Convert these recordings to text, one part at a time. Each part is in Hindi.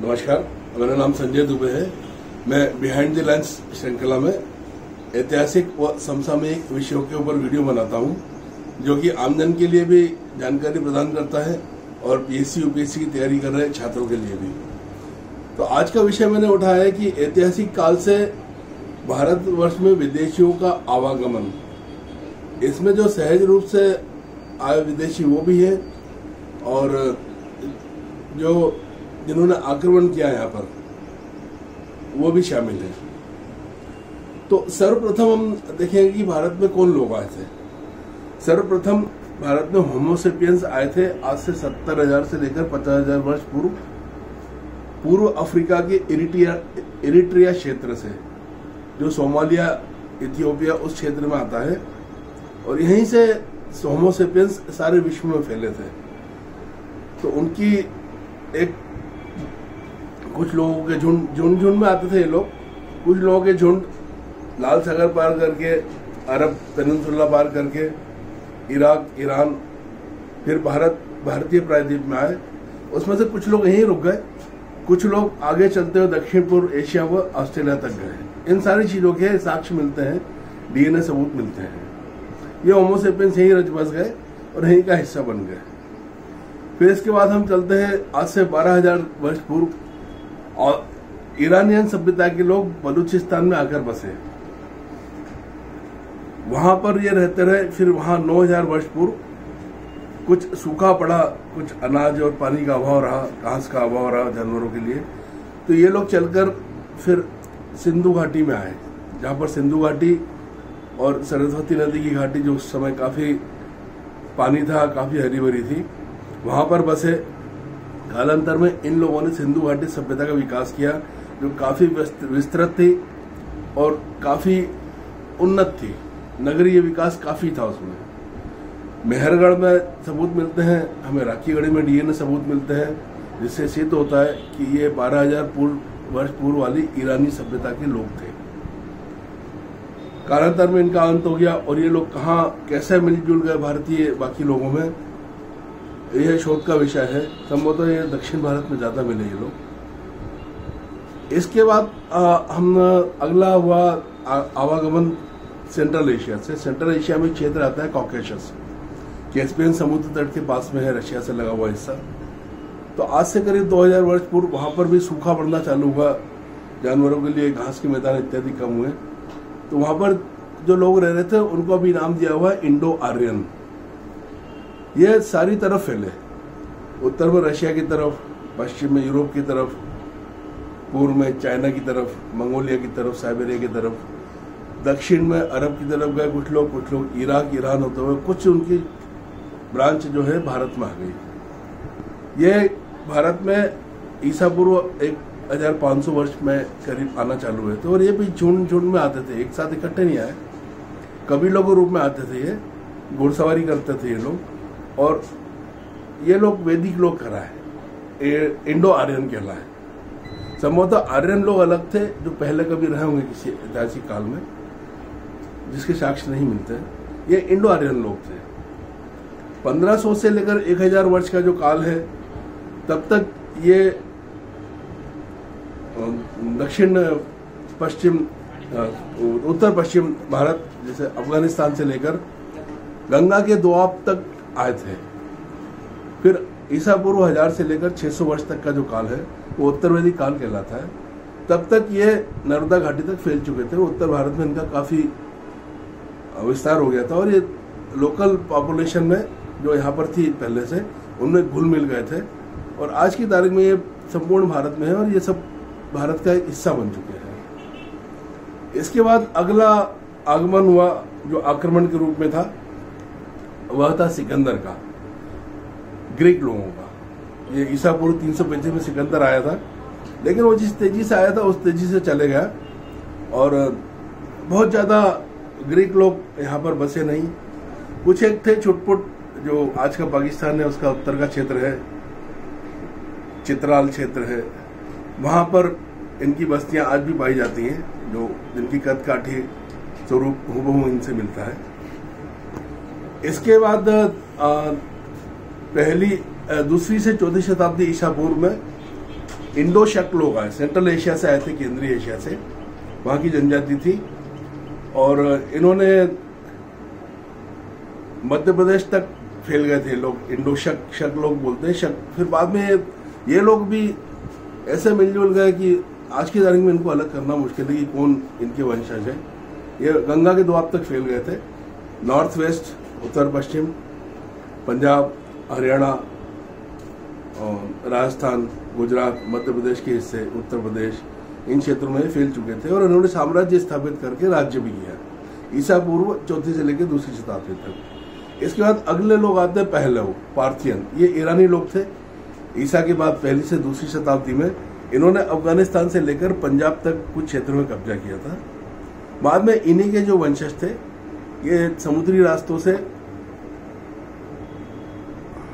नमस्कार, मेरा नाम संजय दुबे है। मैं बिहाइंड द लेंस श्रृंखला में ऐतिहासिक व समसामयिक विषयों के ऊपर वीडियो बनाता हूं, जो कि आमजन के लिए भी जानकारी प्रदान करता है और पीएससी यूपीएससी की तैयारी कर रहे छात्रों के लिए भी। तो आज का विषय मैंने उठाया है कि ऐतिहासिक काल से भारतवर्ष में विदेशियों का आवागमन। इसमें जो सहज रूप से आए विदेशी वो भी है और जो जिन्होंने आक्रमण किया यहाँ पर वो भी शामिल है। तो सर्वप्रथम हम देखेंगे कि भारत में कौन लोग आए थे। सर्वप्रथम भारत में होमोसेपियंस आए थे आज से 70,000 से लेकर 50,000 वर्ष पूर्व अफ्रीका के इरिट्रिया क्षेत्र से, जो सोमालिया इथियोपिया उस क्षेत्र में आता है, और यहीं से होमोसेपियंस सारे विश्व में फैले थे। तो उनकी एक कुछ लोगों के झुंड में आते थे ये लोग। कुछ लोगों के झुंड लाल सागर पार करके, अरब पेनिनसुला पार करके इराक, ईरान, फिर भारतीय प्रायद्वीप में आए। उसमें से कुछ लोग यहीं रुक गए, कुछ लोग आगे चलते हुए दक्षिण पूर्व एशिया व ऑस्ट्रेलिया तक गए। इन सारी चीजों के साक्ष्य मिलते हैं, डीएनए सबूत मिलते हैं। ये होमोसेपियंस यहीं रच बस गए और यहीं का हिस्सा बन गए। फिर इसके बाद हम चलते हैं आज से 12,000 वर्ष पूर्व, और ईरानियन सभ्यता के लोग बलूचिस्तान में आकर बसे। वहां पर ये रहते रहे। फिर वहां 9,000 वर्ष पूर्व कुछ सूखा पड़ा, कुछ अनाज और पानी का अभाव रहा, घास का अभाव रहा जानवरों के लिए। तो ये लोग चलकर फिर सिंधु घाटी में आए, जहां पर सिंधु घाटी और सरस्वती नदी की घाटी, जो उस समय काफी पानी था, काफी हरी भरी थी, वहां पर बसे। कालांतर में इन लोगों ने सिंधु घाटी सभ्यता का विकास किया, जो काफी विस्तृत थी और काफी उन्नत थी। नगरीय विकास काफी था उसमें। मेहरगढ़ में सबूत मिलते हैं, हमें राखीगढ़ी में डीएनए सबूत मिलते हैं, जिससे सिद्ध होता है कि ये 12,000 वर्ष पूर्व वाली ईरानी सभ्यता के लोग थे। कालांतर में इनका अंत हो गया और ये लोग कहाँ कैसे मिलजुल गए भारतीय बाकी लोगों में, यह शोध का विषय है। संभवतः ये दक्षिण भारत में ज्यादा मिले ये लोग। इसके बाद हम अगला हुआ आवागमन सेंट्रल एशिया से। सेंट्रल एशिया में क्षेत्र आता है कॉकेशस, कैस्पियन समुद्र तट के पास में है, रशिया से लगा हुआ हिस्सा। तो आज से करीब 2,000 वर्ष पूर्व वहां पर भी सूखा पड़ना चालू हुआ, जानवरों के लिए घास के मैदान इत्यादि कम हुए। तो वहां पर जो लोग रह रहे थे उनको भी नाम दिया हुआ है इंडो आर्यन। ये सारी तरफ फैले, उत्तर में रशिया की तरफ, पश्चिम में यूरोप की तरफ, पूर्व में चाइना की तरफ, मंगोलिया की तरफ, साइबेरिया की तरफ, दक्षिण में अरब की तरफ गए कुछ लोग इराक, ईरान होते हुए कुछ उनकी ब्रांच जो है भारत में आ गई। ये भारत में ईसा पूर्व 1,500 वर्ष में करीब आना चालू हुए थे, और ये भी झुंड में आते थे, एक साथ इकट्ठे नहीं आए, कबीलों के रूप में आते थे। ये घुड़सवारी करते थे ये लोग, और ये लोग वैदिक लोग कहलाए, इंडो आर्यन कहलाए। संभवतः आर्यन लोग अलग थे, जो पहले कभी रहे होंगे किसी ऐतिहासिक काल में, जिसके साक्ष्य नहीं मिलते। ये इंडो आर्यन लोग थे। 1500 से लेकर 1,000 वर्ष का जो काल है, तब तक ये दक्षिण पश्चिम, उत्तर पश्चिम भारत, जैसे अफगानिस्तान से लेकर गंगा के दोआब तक आए थे। फिर ईसा पूर्व 1000 से लेकर 600 वर्ष तक का जो काल है वो उत्तर वैदिक काल कहलाता है। तब तक ये नर्मदा घाटी तक फैल चुके थे। उत्तर भारत में इनका काफी विस्तार हो गया था, और ये लोकल पॉपुलेशन में जो यहाँ पर थी पहले से, उनमें घुल मिल गए थे, और आज की तारीख में ये संपूर्ण भारत में है और ये सब भारत का एक हिस्सा बन चुके हैं। इसके बाद अगला आगमन हुआ जो आक्रमण के रूप में था, वह था सिकंदर का, ग्रीक लोगों का। ये ईसा पूर्व 335 में सिकंदर आया था, लेकिन वो जिस तेजी से आया था उस तेजी से चले गया, और बहुत ज्यादा ग्रीक लोग यहाँ पर बसे नहीं। कुछ एक थे छुटपुट, जो आज का पाकिस्तान है उसका उत्तर का क्षेत्र है, चित्राल क्षेत्र है, वहां पर इनकी बस्तियां आज भी पाई जाती हैं, जो जिनकी कद काठी स्वरूप हूबहू इनसे मिलता है। इसके बाद दूसरी से चौथी शताब्दी ईसा पूर्व में इंडो शक लोग आए, सेंट्रल एशिया से आए थे, केंद्रीय एशिया से, वहां की जनजाति थी। और इन्होंने मध्य प्रदेश तक फैल गए थे लोग, इंडो शक लोग बोलते हैं शक। फिर बाद में ये लोग भी ऐसे मिलजुल गए कि आज की तारीख में इनको अलग करना मुश्किल है कि कौन इनके वंशज है। ये गंगा के दोआब तक फैल गए थे, नॉर्थ वेस्ट, उत्तर पश्चिम, पंजाब, हरियाणा, राजस्थान, गुजरात, मध्य प्रदेश के हिस्से, उत्तर प्रदेश, इन क्षेत्रों में फैल चुके थे। और इन्होंने साम्राज्य स्थापित करके राज्य भी किया, ईसा पूर्व 4वीं से लेकर 2री शताब्दी तक। इसके बाद अगले लोग आते हैं पहलव, पार्थियन। ये ईरानी लोग थे। ईसा के बाद 1ली से 2री शताब्दी में इन्होंने अफगानिस्तान से लेकर पंजाब तक कुछ क्षेत्रों में कब्जा किया था। बाद में इन्हीं के जो वंशज थे, ये समुद्री रास्तों से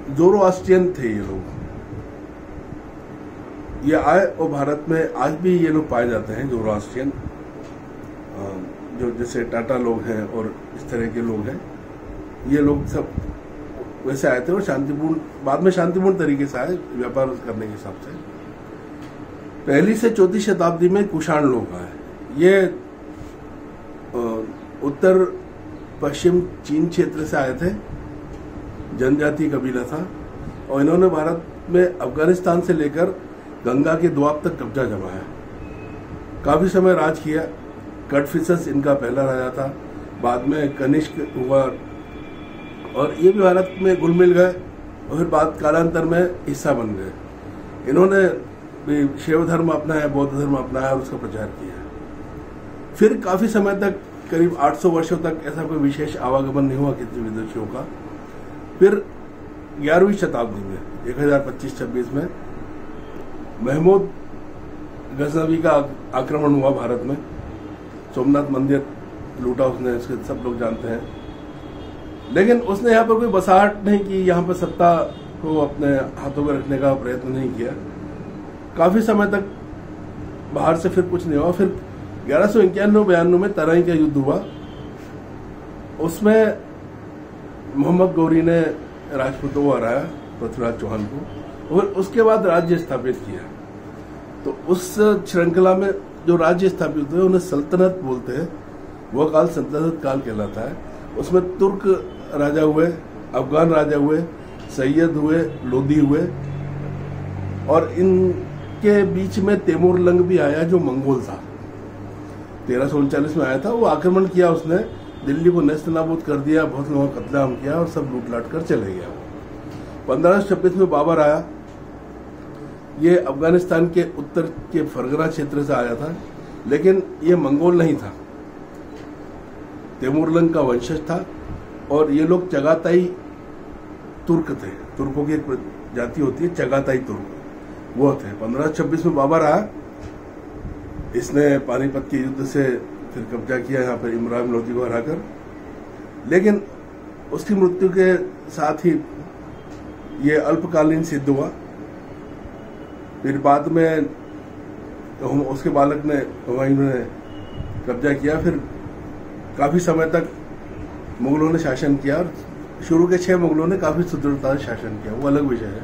ज़ोरोआस्ट्रियन थे ये लोग, ये आए और भारत में आज भी ये लोग पाए जाते हैं, ज़ोरोआस्ट्रियन, जो जैसे टाटा लोग हैं और इस तरह के लोग हैं। ये लोग सब वैसे आए थे और शांतिपूर्ण, बाद में शांतिपूर्ण तरीके से आए व्यापार करने के हिसाब से। 1ली से 4वीं शताब्दी में कुषाण लोग आए। ये उत्तर पश्चिम चीन क्षेत्र से आए थे, जनजाति कबीला था। और इन्होंने भारत में अफगानिस्तान से लेकर गंगा के दोआब तक कब्जा जमाया, काफी समय राज किया। कटफिसस इनका पहला राजा था, बाद में कनिष्क हुआ और ये भी भारत में घुल मिल गए और फिर बाद कालांतर में हिस्सा बन गए। इन्होंने भी शैव धर्म अपनाया, बौद्ध धर्म अपनाया और उसका प्रचार किया। फिर काफी समय तक, करीब 800 वर्षों तक ऐसा कोई विशेष आवागमन नहीं हुआ किसी विदेशियों का। फिर 11वीं शताब्दी में 1025-26 में महमूद गजनवी का आक्रमण हुआ भारत में। सोमनाथ मंदिर लूटा उसने, इसके सब लोग जानते हैं। लेकिन उसने यहाँ पर कोई बसाहट नहीं की, यहाँ पर सत्ता को अपने हाथों में रखने का प्रयत्न नहीं किया। काफी समय तक बाहर से फिर कुछ नहीं हुआ। फिर 1191-92 में तराई का युद्ध हुआ। उसमें मोहम्मद गौरी ने राजपूतों को हराया, पृथ्वीराज चौहान को, और उसके बाद राज्य स्थापित किया। तो उस श्रृंखला में जो राज्य स्थापित हुए उन्हें सल्तनत बोलते हैं। वह काल सल्तनत काल कहलाता है। उसमें तुर्क राजा हुए, अफगान राजा हुए, सैयद हुए, लोदी हुए, और इनके बीच में तैमूरलंग भी आया जो मंगोल था। 1339 में आया था। वो आक्रमण किया, उसने दिल्ली को नेस्त नाबूद कर दिया, बहुत लोगों का कत्लेआम किया और सब लूट लाट कर चले गया। 1526 में बाबर आया। ये अफगानिस्तान के उत्तर के फरगना क्षेत्र से आया था, लेकिन ये मंगोल नहीं था, तैमूरलंग का वंशज था। और ये लोग चगाताई तुर्क थे। तुर्कों की एक जाति होती है चगाताई तुर्क, वो थे। 1526 में बाबर आया। इसने पानीपत के युद्ध से फिर कब्जा किया यहाँ पर इमरान लोदी को हराकर। लेकिन उसकी मृत्यु के साथ ही ये अल्पकालीन सिद्ध हुआ। फिर बाद में उसके बालक ने, हुमायूं ने कब्जा किया। फिर काफी समय तक मुगलों ने शासन किया और शुरू के 6 मुगलों ने काफी सुदृढ़ता से शासन किया, वो अलग विषय है।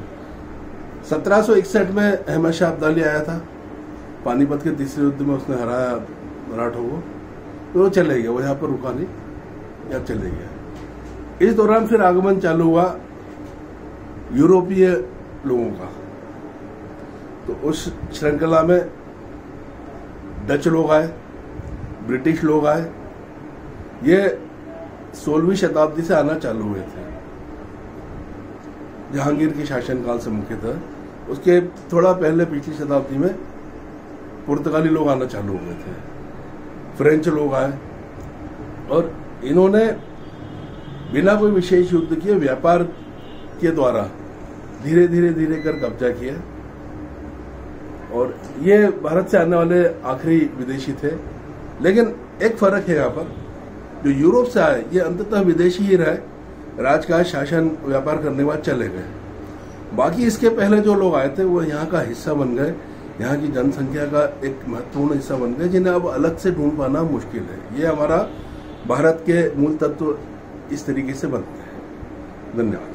1761 में अहमद शाह अब्दाली आया था। पानीपत के तीसरे युद्ध में उसने हराया मराठों को, तो वो चले गया, वो यहाँ पर रुका नहीं, यहाँ चले गया। इस दौरान फिर आगमन चालू हुआ यूरोपीय लोगों का। तो उस श्रृंखला में डच लोग आए, ब्रिटिश लोग आए। ये 16वीं शताब्दी से आना चालू हुए थे, जहांगीर के शासनकाल से मुख्यतः। उसके थोड़ा पहले पिछली शताब्दी में पुर्तगाली लोग आना चालू हुए थे, फ्रेंच लोग आए, और इन्होंने बिना कोई विशेष युद्ध किए व्यापार के द्वारा धीरे धीरे धीरे कर कब्जा किया। और ये भारत से आने वाले आखिरी विदेशी थे। लेकिन एक फर्क है यहाँ पर, जो यूरोप से आए ये अंततः विदेशी ही रहे, राजकाज शासन व्यापार करने के बाद चले गए। बाकी इसके पहले जो लोग आए थे वो यहाँ का हिस्सा बन गए, यहाँ की जनसंख्या का एक महत्वपूर्ण हिस्सा बन गए, जिन्हें अब अलग से ढूंढ पाना मुश्किल है। ये हमारा भारत के मूल तत्व इस तरीके से बनते हैं। धन्यवाद।